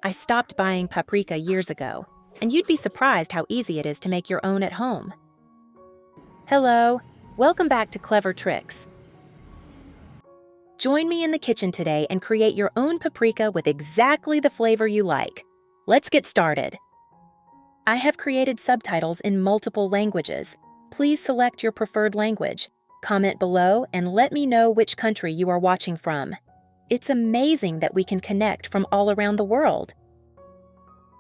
I stopped buying paprika years ago, and you'd be surprised how easy it is to make your own at home. Hello, welcome back to Clever Tricks. Join me in the kitchen today and create your own paprika with exactly the flavor you like. Let's get started. I have created subtitles in multiple languages. Please select your preferred language. Comment below and let me know which country you are watching from. It's amazing that we can connect from all around the world.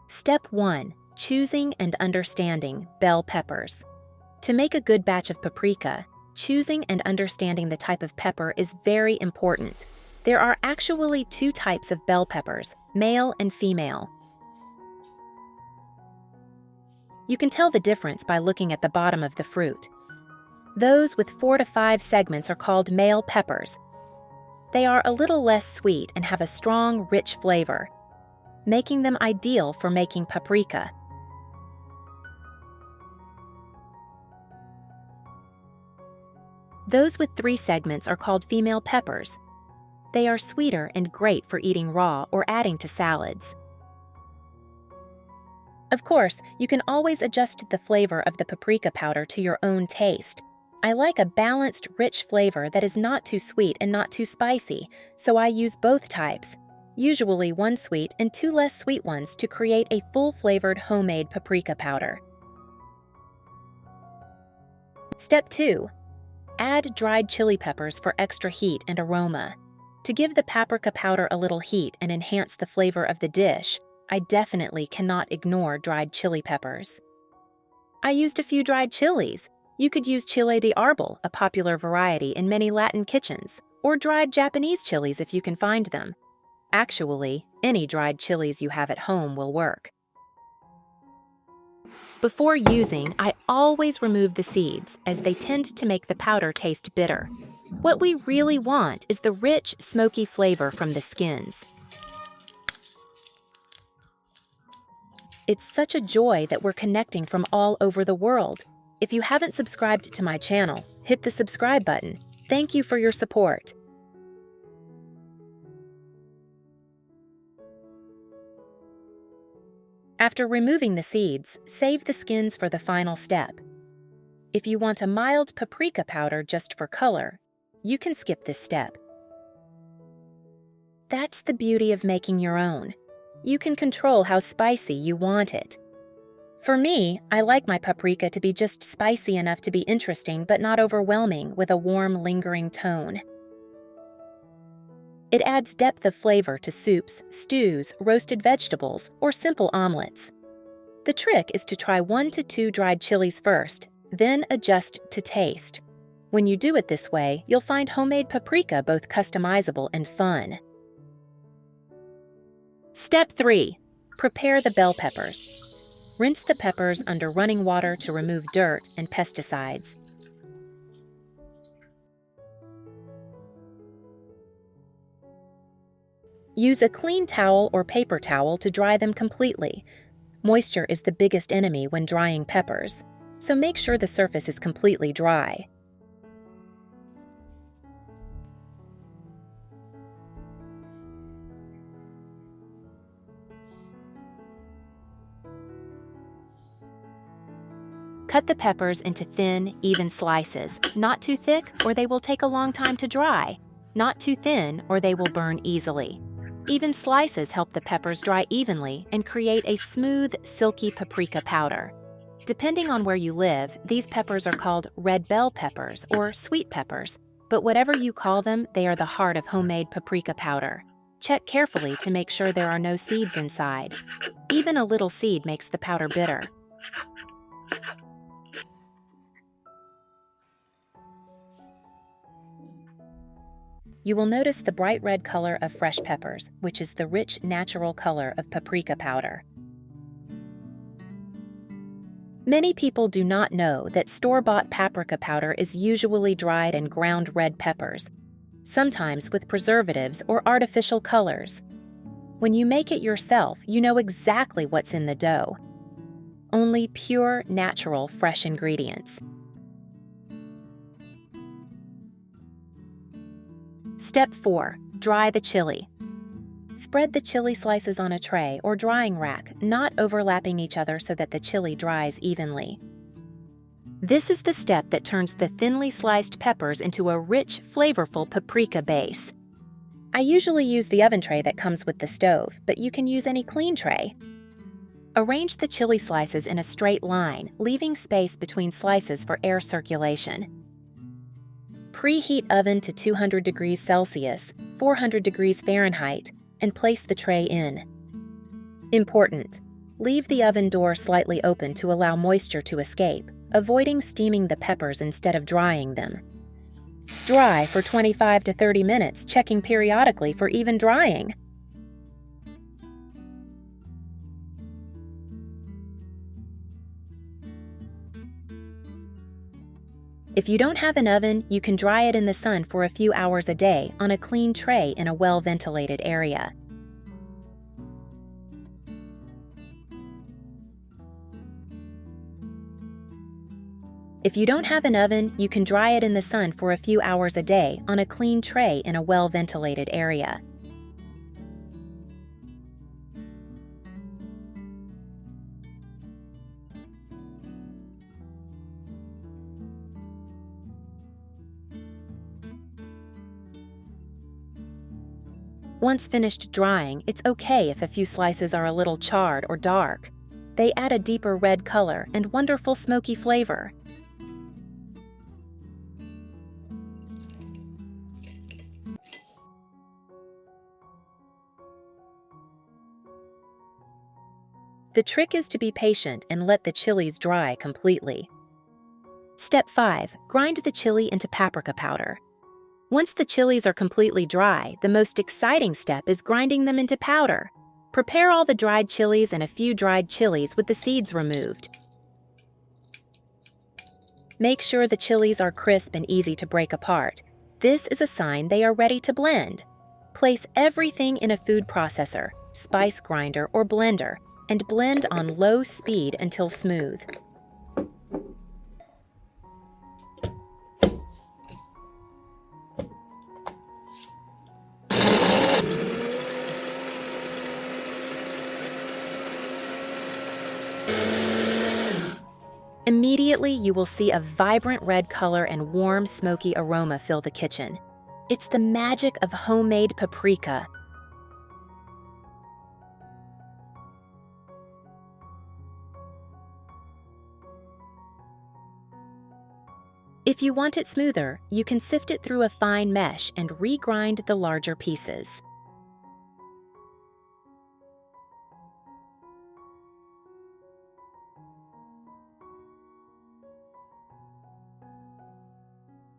Step 1. Choosing and understanding bell peppers. To make a good batch of paprika, choosing and understanding the type of pepper is very important. There are actually two types of bell peppers, male and female. You can tell the difference by looking at the bottom of the fruit. Those with 4 to 5 segments are called male peppers. They are a little less sweet and have a strong, rich flavor, making them ideal for making paprika. Those with 3 segments are called female peppers. They are sweeter and great for eating raw or adding to salads. Of course, you can always adjust the flavor of the paprika powder to your own taste. I like a balanced, rich flavor that is not too sweet and not too spicy, so I use both types, usually 1 sweet and 2 less sweet ones to create a full-flavored homemade paprika powder. Step 2. Add dried chili peppers for extra heat and aroma. To give the paprika powder a little heat and enhance the flavor of the dish, I definitely cannot ignore dried chili peppers. I used a few dried chilies. You could use chile de árbol, a popular variety in many Latin kitchens, or dried Japanese chilies if you can find them. Actually, any dried chilies you have at home will work. Before using, I always remove the seeds, as they tend to make the powder taste bitter. What we really want is the rich, smoky flavor from the skins. It's such a joy that we're connecting from all over the world. If you haven't subscribed to my channel, hit the subscribe button. Thank you for your support. After removing the seeds, save the skins for the final step. If you want a mild paprika powder just for color, you can skip this step. That's the beauty of making your own. You can control how spicy you want it. For me, I like my paprika to be just spicy enough to be interesting but not overwhelming, with a warm, lingering tone. It adds depth of flavor to soups, stews, roasted vegetables, or simple omelets. The trick is to try 1 to 2 dried chilies first, then adjust to taste. When you do it this way, you'll find homemade paprika both customizable and fun. Step 3. Prepare the bell peppers. Rinse the peppers under running water to remove dirt and pesticides. Use a clean towel or paper towel to dry them completely. Moisture is the biggest enemy when drying peppers, so make sure the surface is completely dry. Cut the peppers into thin, even slices, not too thick or they will take a long time to dry, not too thin or they will burn easily. Even slices help the peppers dry evenly and create a smooth, silky paprika powder. Depending on where you live, these peppers are called red bell peppers or sweet peppers, but whatever you call them, they are the heart of homemade paprika powder. Check carefully to make sure there are no seeds inside. Even a little seed makes the powder bitter. You will notice the bright red color of fresh peppers, which is the rich, natural color of paprika powder. Many people do not know that store-bought paprika powder is usually dried and ground red peppers, sometimes with preservatives or artificial colors. When you make it yourself, you know exactly what's in the dough. Only pure, natural, fresh ingredients. Step 4. Dry the chili. Spread the chili slices on a tray or drying rack, not overlapping each other so that the chili dries evenly. This is the step that turns the thinly sliced peppers into a rich, flavorful paprika base. I usually use the oven tray that comes with the stove, but you can use any clean tray. Arrange the chili slices in a straight line, leaving space between slices for air circulation. Preheat oven to 200 degrees Celsius, 400 degrees Fahrenheit, and place the tray in. Important: leave the oven door slightly open to allow moisture to escape, avoiding steaming the peppers instead of drying them. Dry for 25 to 30 minutes, checking periodically for even drying. If you don't have an oven, you can dry it in the sun for a few hours a day on a clean tray in a well-ventilated area. If you don't have an oven, you can dry it in the sun for a few hours a day on a clean tray in a well-ventilated area. Once finished drying, it's okay if a few slices are a little charred or dark. They add a deeper red color and wonderful smoky flavor. The trick is to be patient and let the chilies dry completely. Step 5. Grind the chili into paprika powder. Once the chilies are completely dry, the most exciting step is grinding them into powder. Prepare all the dried chilies and a few dried chilies with the seeds removed. Make sure the chilies are crisp and easy to break apart. This is a sign they are ready to blend. Place everything in a food processor, spice grinder, or blender, and blend on low speed until smooth. Immediately, you will see a vibrant red color and warm, smoky aroma fill the kitchen. It's the magic of homemade paprika. If you want it smoother, you can sift it through a fine mesh and regrind the larger pieces.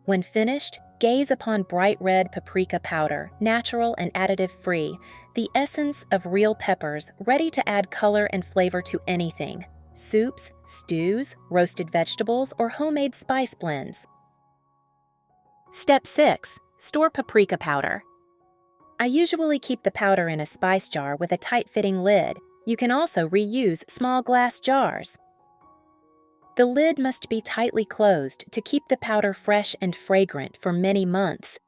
When finished, gaze upon bright red paprika powder, natural and additive-free, the essence of real peppers ready to add color and flavor to anything: soups, stews, roasted vegetables, or homemade spice blends. Step 6. Store paprika powder. I usually keep the powder in a spice jar with a tight-fitting lid. You can also reuse small glass jars. The lid must be tightly closed to keep the powder fresh and fragrant for many months.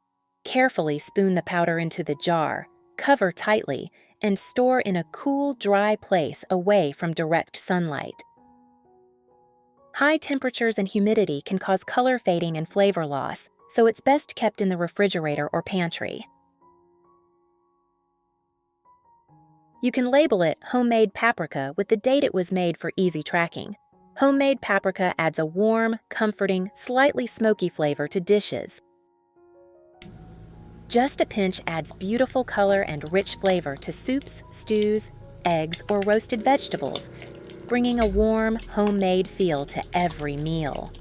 Carefully spoon the powder into the jar, cover tightly, and store in a cool, dry place away from direct sunlight. High temperatures and humidity can cause color fading and flavor loss, so it's best kept in the refrigerator or pantry. You can label it homemade paprika with the date it was made for easy tracking. Homemade paprika adds a warm, comforting, slightly smoky flavor to dishes. Just a pinch adds beautiful color and rich flavor to soups, stews, eggs, or roasted vegetables, bringing a warm, homemade feel to every meal.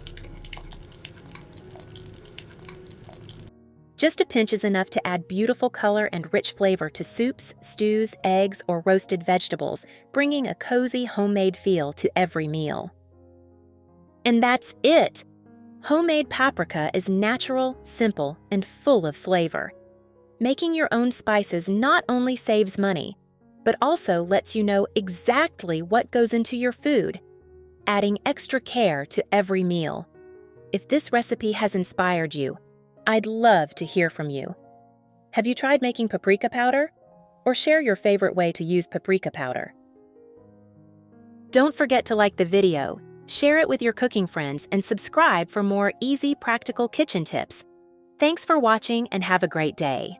Just a pinch is enough to add beautiful color and rich flavor to soups, stews, eggs, or roasted vegetables, bringing a cozy, homemade feel to every meal. And that's it! Homemade paprika is natural, simple, and full of flavor. Making your own spices not only saves money, but also lets you know exactly what goes into your food, adding extra care to every meal. If this recipe has inspired you, I'd love to hear from you. Have you tried making paprika powder? or share your favorite way to use paprika powder. Don't forget to like the video, share it with your cooking friends, and subscribe for more easy, practical kitchen tips. Thanks for watching and have a great day.